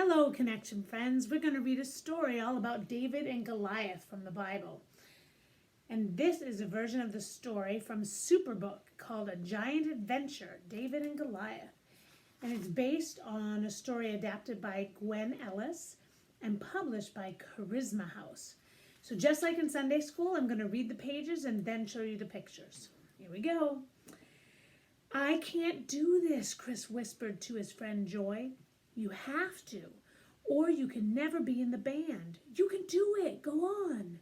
Hello, Connection friends. We're going to read a story all about David and Goliath from the Bible. And this is a version of the story from Superbook called A Giant Adventure, David and Goliath. And it's based on a story adapted by Gwen Ellis and published by Charisma House. So just like in Sunday school, I'm going to read the pages and then show you the pictures. Here we go. "I can't do this," Chris whispered to his friend Joy. "You have to, or you can never be in the band. You can do it. Go on."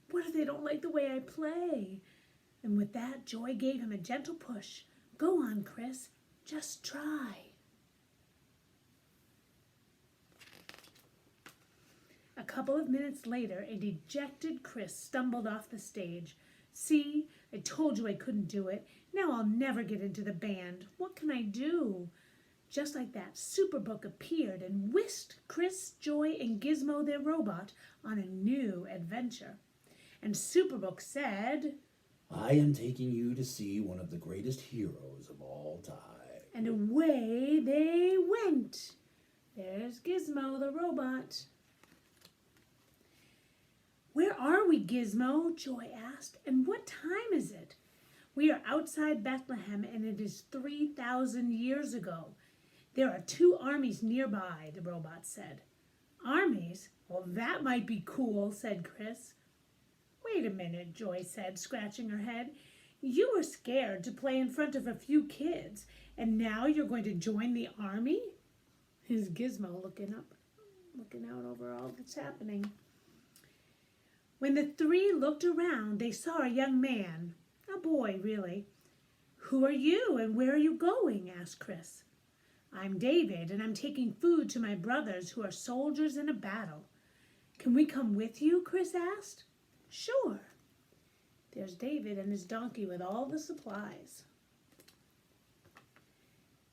"What if they don't like the way I play?" And with that, Joy gave him a gentle push. "Go on, Chris. Just try." A couple of minutes later, a dejected Chris stumbled off the stage. "See, I told you I couldn't do it. Now I'll never get into the band. What can I do?" Just like that, Superbook appeared and whisked Chris, Joy, and Gizmo, their robot, on a new adventure. And Superbook said, "I am taking you to see one of the greatest heroes of all time." And away they went. There's Gizmo, the robot. "Where are we, Gizmo?" Joy asked. "And what time is it?" "We are outside Bethlehem, and it is 3,000 years ago. There are 2 armies nearby," the robot said. "Armies? Well, that might be cool," said Chris. "Wait a minute," Joy said, scratching her head. "You were scared to play in front of a few kids, and now you're going to join the army?" Here's Gizmo looking out over all that's happening. When the 3 looked around, they saw a young man, a boy really. "Who are you and where are you going?" asked Chris. "I'm David, and I'm taking food to my brothers who are soldiers in a battle." "Can we come with you?" Chris asked. "Sure." There's David and his donkey with all the supplies.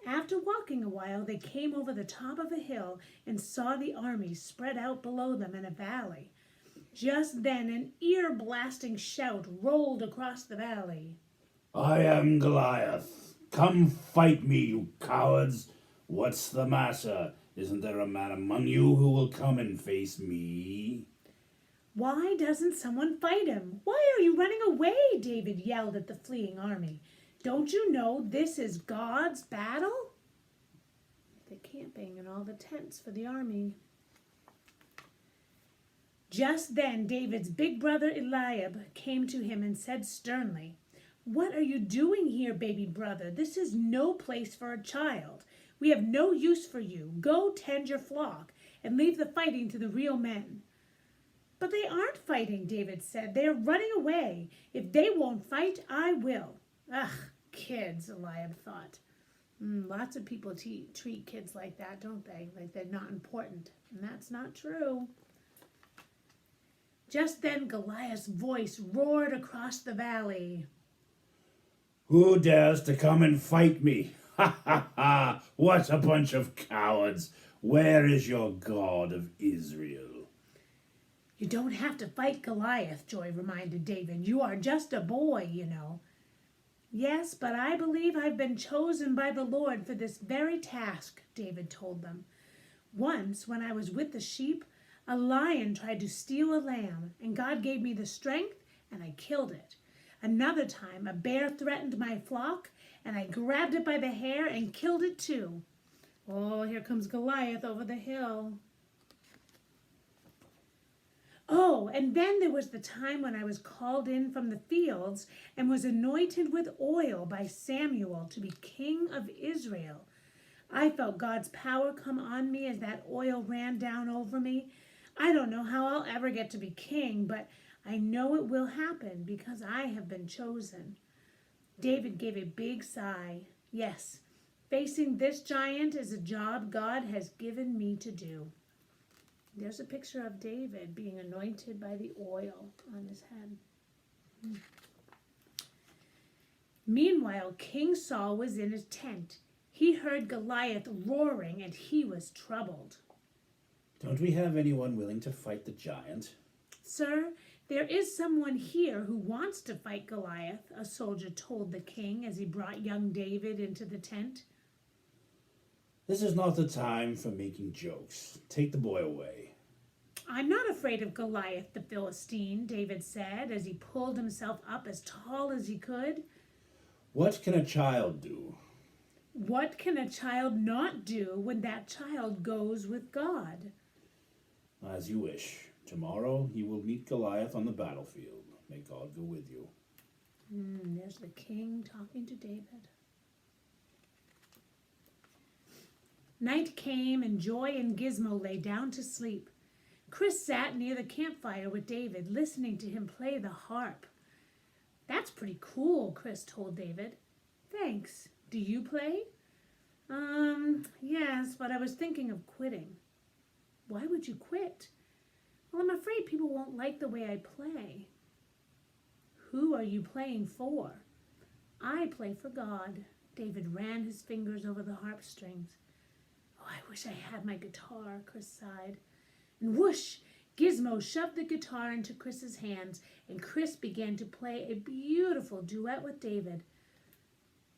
After walking a while, they came over the top of a hill and saw the army spread out below them in a valley. Just then an ear-blasting shout rolled across the valley. "I am Goliath. Come fight me, you cowards. What's the matter? Isn't there a man among you who will come and face me?" "Why doesn't someone fight him? Why are you running away?" David yelled at the fleeing army. "Don't you know this is God's battle?" They're camping in all the tents for the army. Just then David's big brother Eliab came to him and said sternly, "What are you doing here, baby brother? This is no place for a child. We have no use for you. Go tend your flock and leave the fighting to the real men." "But they aren't fighting," David said. "They are running away. If they won't fight, I will." "Ugh, kids," Eliab thought. Lots of people treat kids like that, don't they? Like they're not important. And that's not true. Just then Goliath's voice roared across the valley. "Who dares to come and fight me? Ha ha ha! What a bunch of cowards! Where is your God of Israel?" "You don't have to fight Goliath," Joy reminded David. "You are just a boy, you know." "Yes, but I believe I've been chosen by the Lord for this very task," David told them. "Once, when I was with the sheep, a lion tried to steal a lamb, and God gave me the strength, and I killed it. Another time, a bear threatened my flock, and I grabbed it by the hair and killed it too." Oh, here comes Goliath over the hill. "Oh, and then there was the time when I was called in from the fields and was anointed with oil by Samuel to be king of Israel. I felt God's power come on me as that oil ran down over me. I don't know how I'll ever get to be king, but I know it will happen because I have been chosen." David gave a big sigh. "Yes, facing this giant is a job God has given me to do." There's a picture of David being anointed by the oil on his head. Meanwhile, King Saul was in his tent. He heard Goliath roaring and he was troubled. "Don't we have anyone willing to fight the giant?" "Sir, there is someone here who wants to fight Goliath," a soldier told the king as he brought young David into the tent. This is not the time for making jokes. Take the boy away. I'm not afraid of Goliath the Philistine, David said as he pulled himself up as tall as he could. What can a child do? What can a child not do when that child goes with God? As you wish. Tomorrow he will meet Goliath on the battlefield. May God go with you. There's the king talking to David. Night came and Joy and Gizmo lay down to sleep. Chris sat near the campfire with David, listening to him play the harp. That's pretty cool, Chris told David. Thanks. Do you play? Yes, but I was thinking of quitting. Why would you quit? Well, I'm afraid people won't like the way I play. Who are you playing for? I play for God. David ran his fingers over the harp strings. Oh, I wish I had my guitar, Chris sighed. And whoosh! Gizmo shoved the guitar into Chris's hands, and Chris began to play a beautiful duet with David.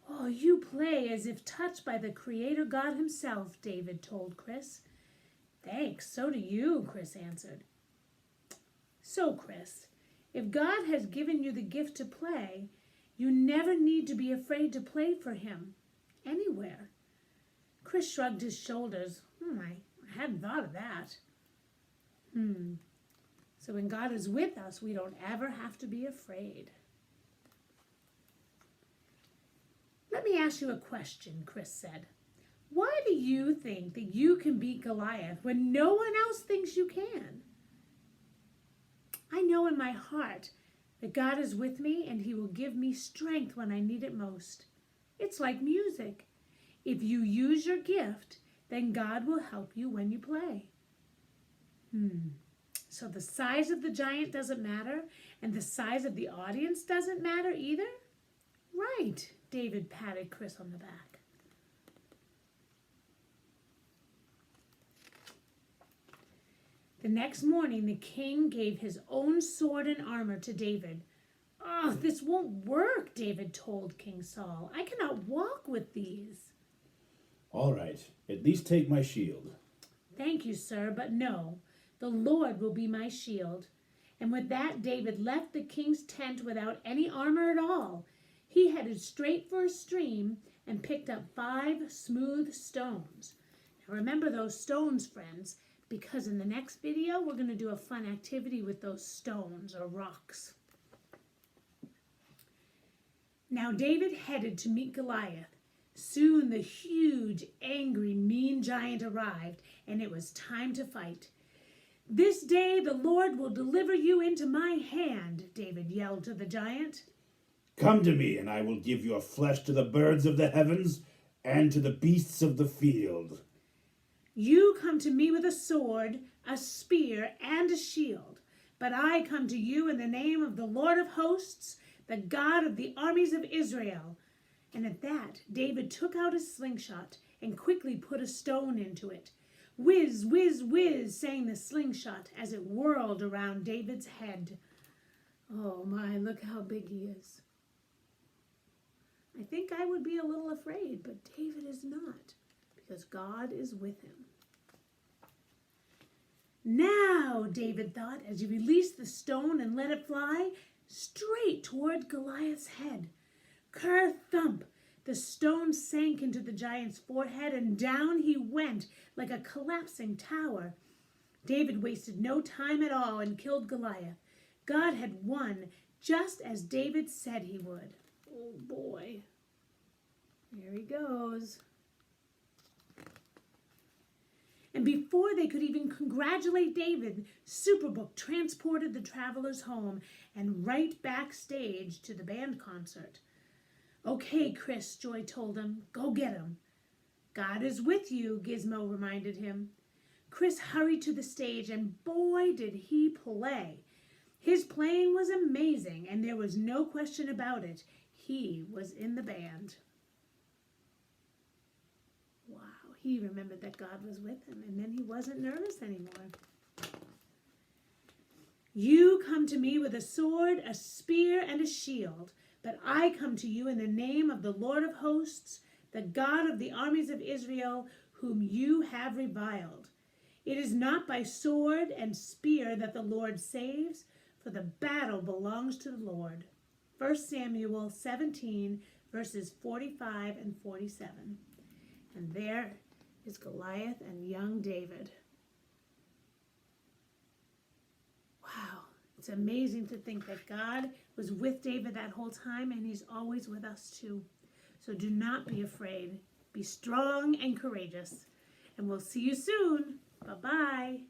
Oh, you play as if touched by the Creator God himself, David told Chris. Thanks, so do you, Chris answered. So, Chris, if God has given you the gift to play, you never need to be afraid to play for him, anywhere. Chris shrugged his shoulders. I hadn't thought of that. So when God is with us, we don't ever have to be afraid. Let me ask you a question, Chris said. Why do you think that you can beat Goliath when no one else thinks you can? I know in my heart that God is with me and he will give me strength when I need it most. It's like music. If you use your gift, then God will help you when you play. So the size of the giant doesn't matter, and the size of the audience doesn't matter either? Right, David patted Chris on the back. The next morning, the king gave his own sword and armor to David. Oh, this won't work, David told King Saul. I cannot walk with these. All right, at least take my shield. Thank you, sir, but no. The Lord will be my shield. And with that, David left the king's tent without any armor at all. He headed straight for a stream and picked up 5 smooth stones. Now remember those stones, friends, because in the next video, we're going to do a fun activity with those stones or rocks. Now David headed to meet Goliath. Soon the huge, angry, mean giant arrived, and it was time to fight. This day the Lord will deliver you into my hand, David yelled to the giant. Come to me, and I will give your flesh to the birds of the heavens and to the beasts of the field. You come to me with a sword, a spear, and a shield, but I come to you in the name of the Lord of hosts, the God of the armies of Israel. And at that, David took out his slingshot and quickly put a stone into it. Whiz, whiz, whiz, sang the slingshot as it whirled around David's head. Oh my, look how big he is. I think I would be a little afraid, but David is not, because God is with him. Now, David thought, as he released the stone and let it fly straight toward Goliath's head. Ker-thump! The stone sank into the giant's forehead, and down he went like a collapsing tower. David wasted no time at all and killed Goliath. God had won, just as David said he would. Oh boy. Here he goes. And before they could even congratulate David, Superbook transported the travelers home and right backstage to the band concert. Okay, Chris, Joy told him. Go get him. God is with you, Gizmo reminded him. Chris hurried to the stage, and boy, did he play. His playing was amazing, and there was no question about it. He was in the band. Wow, he remembered that God was with him, and then he wasn't nervous anymore. You come to me with a sword, a spear, and a shield. But I come to you in the name of the Lord of hosts, the God of the armies of Israel, whom you have reviled. It is not by sword and spear that the Lord saves, for the battle belongs to the Lord. 1 Samuel 17, verses 45 and 47. And there is Goliath and young David. Wow, it's amazing to think that God was with David that whole time, and he's always with us too. So do not be afraid. Be strong and courageous. And we'll see you soon. Bye-bye.